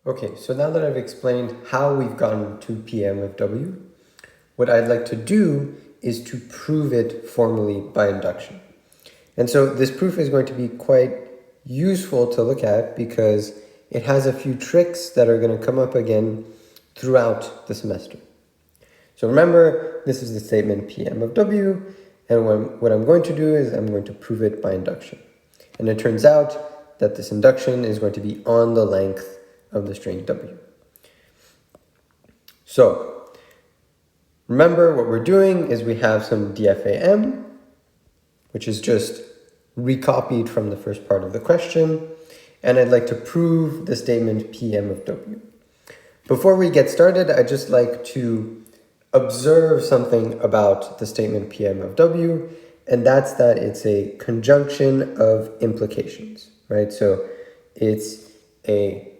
Okay, so now that I've explained how we've gotten to PM of W, what I'd like to do is to prove it formally by induction. And so this proof is going to be quite useful to look at because it has a few tricks that are going to come up again throughout the semester. So remember, this is the statement PM of W, and what I'm going to do is I'm going to prove it by induction. And it turns out that this induction is going to be on the length of the string W. So remember, what we're doing is we have some DFAM, which is just recopied from the first part of the question, and I'd like to prove the statement PM of W. Before we get started, I'd just like to observe something about the statement PM of W, and that's that it's a conjunction of implications, right? So it's a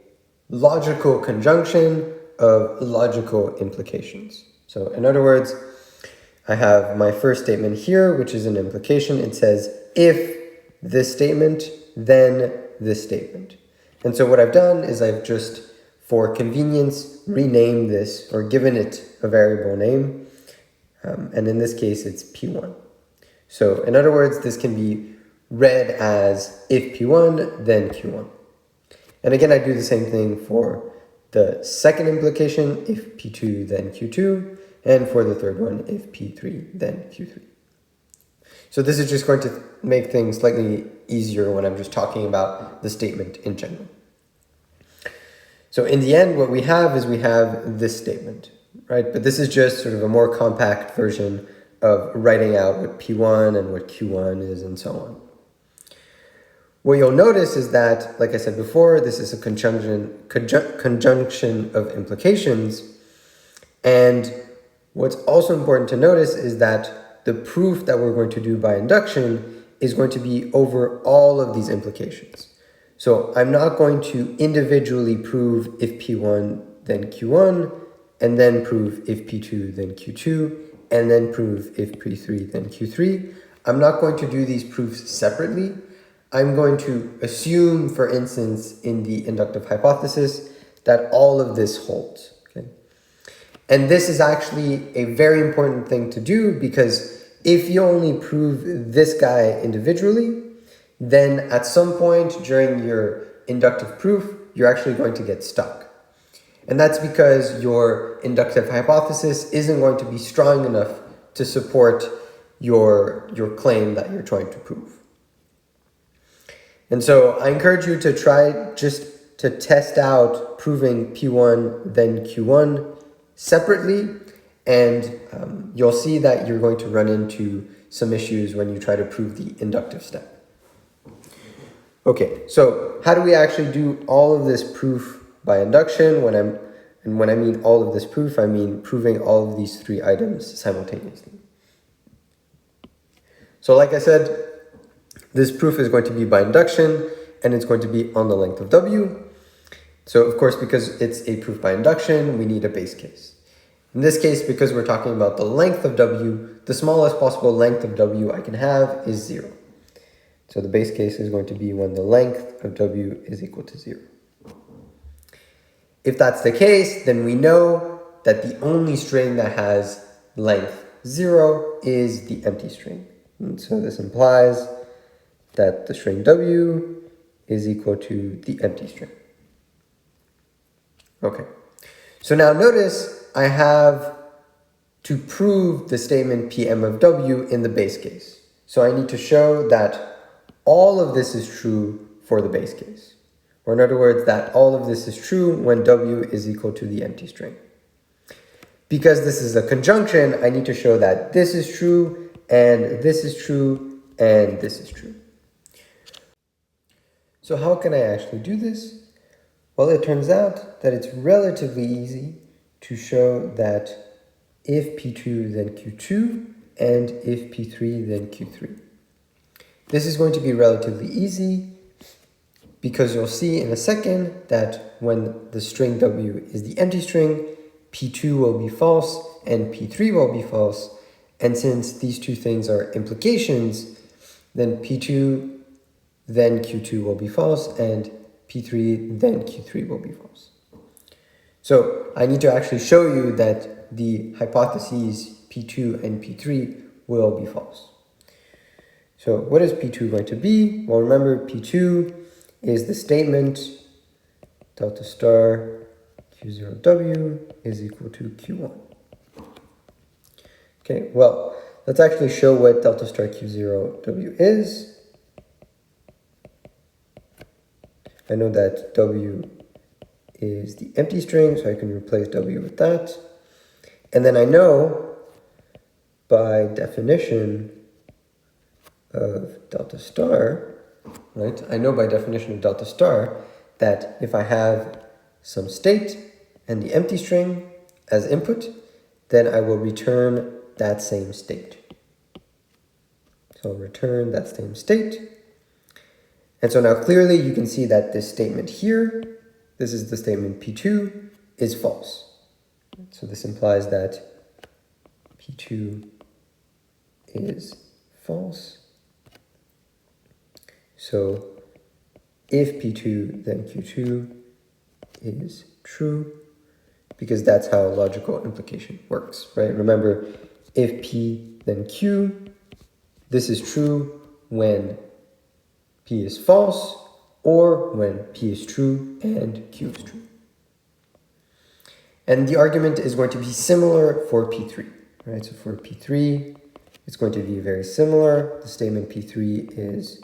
logical conjunction of logical implications. So in other words, I have my first statement here, which is an implication. It says, if this statement, then this statement. And so what I've done is I've just, for convenience, renamed this or given it a variable name. And in this case, it's P1. So in other words, this can be read as if P1, then Q1. And again, I do the same thing for the second implication, if P2, then Q2, and for the third one, if P3, then Q3. So this is just going to make things slightly easier when I'm just talking about the statement in general. So in the end, what we have is we have this statement, right? But this is just sort of a more compact version of writing out what P1 and what Q1 is and so on. What you'll notice is that, like I said before, this is a conjunction of implications. And what's also important to notice is that the proof that we're going to do by induction is going to be over all of these implications. So I'm not going to individually prove if P1, then Q1, and then prove if P2, then Q2, and then prove if P3, then Q3. I'm not going to do these proofs separately. I'm going to assume, for instance, in the inductive hypothesis, that all of this holds. Okay? And this is actually a very important thing to do because if you only prove this guy individually, then at some point during your inductive proof, you're actually going to get stuck. And that's because your inductive hypothesis isn't going to be strong enough to support your claim that you're trying to prove. And so I encourage you to try just to test out proving P1 then Q1 separately, and you'll see that you're going to run into some issues when you try to prove the inductive step. Okay, so how do we actually do all of this proof by induction? When I mean all of this proof, I mean proving all of these three items simultaneously. So like I said, this proof is going to be by induction, and it's going to be on the length of W. So of course, because it's a proof by induction, we need a base case. In this case, because we're talking about the length of W, the smallest possible length of W I can have is 0. So the base case is going to be when the length of W is equal to 0. If that's the case, then we know that the only string that has length 0 is the empty string. And so this implies that the string W is equal to the empty string. Okay, so now notice I have to prove the statement PM of W in the base case. So I need to show that all of this is true for the base case. Or in other words, that all of this is true when W is equal to the empty string. Because this is a conjunction, I need to show that this is true, and this is true, and this is true. So how can I actually do this? Well, it turns out that it's relatively easy to show that if P2, then Q2, and if P3, then Q3. This is going to be relatively easy because you'll see in a second that when the string W is the empty string, P2 will be false and P3 will be false. And since these two things are implications, then P2 then Q2 will be false, and P3 then Q3 will be false. So I need to actually show you that the hypotheses P2 and P3 will be false. So what is P2 going to be? Well, remember P2 is the statement delta star Q0W is equal to Q1. Okay, well, let's actually show what delta star Q0W is. I know that W is the empty string, so I can replace W with that. And then I know by definition of delta star, right? I know by definition of delta star that if I have some state and the empty string as input, then I will return that same state. So I'll return that same state. And so now clearly you can see that this statement here, this is the statement P2, is false. So this implies that P2 is false. So if P2, then Q2 is true, because that's how logical implication works, right? Remember, if P, then Q, this is true when P is false, or when P is true and Q is true. And the argument is going to be similar for P3, right? So for P3, it's going to be very similar. The statement P3 is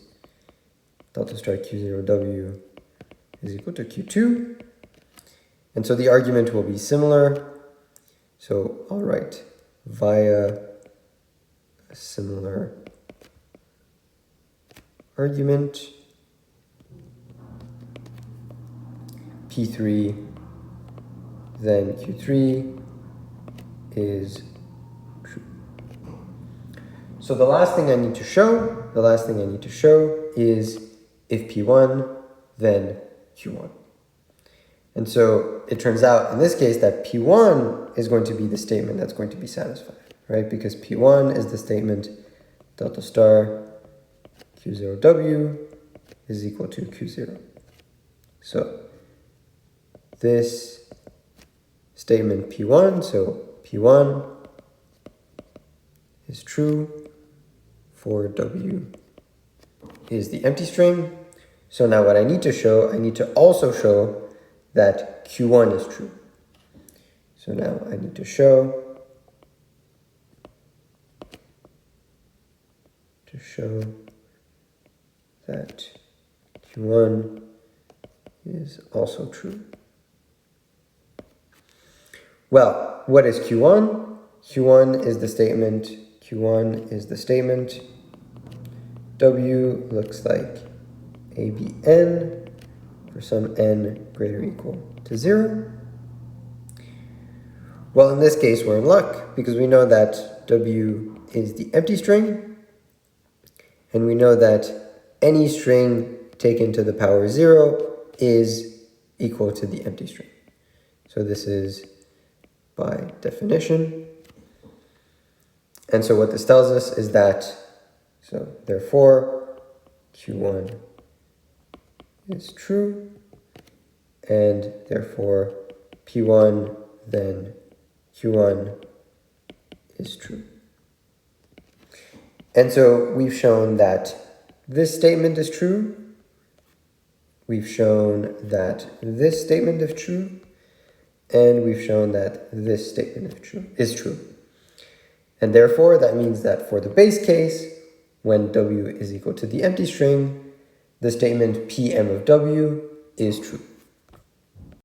delta star Q0W is equal to Q2. And so the argument will be similar. So I'll write via a similar argument P3 then Q3 is true. So the last thing I need to show is if P1 then Q1. And so it turns out in this case that P1 is going to be the statement that's going to be satisfied, right? Because P1 is the statement delta star Q0W is equal to Q0. So this statement P1, so P1 is true for W is the empty string. So now what I need to show, I need to also show that Q1 is true. So now I need to show that Q1 is also true. Well, what is Q1? Q1 is the statement W looks like ABN for some n greater or equal to 0. Well, in this case, we're in luck because we know that W is the empty string, and we know that any string taken to the power 0 is equal to the empty string. So this is by definition. And so what this tells us is that, so therefore, Q1 is true, and therefore P1 then Q1 is true. And so we've shown that this statement is true, we've shown that this statement is true, and we've shown that this statement is true. And therefore that means that for the base case, when W is equal to the empty string, the statement Pm of W is true.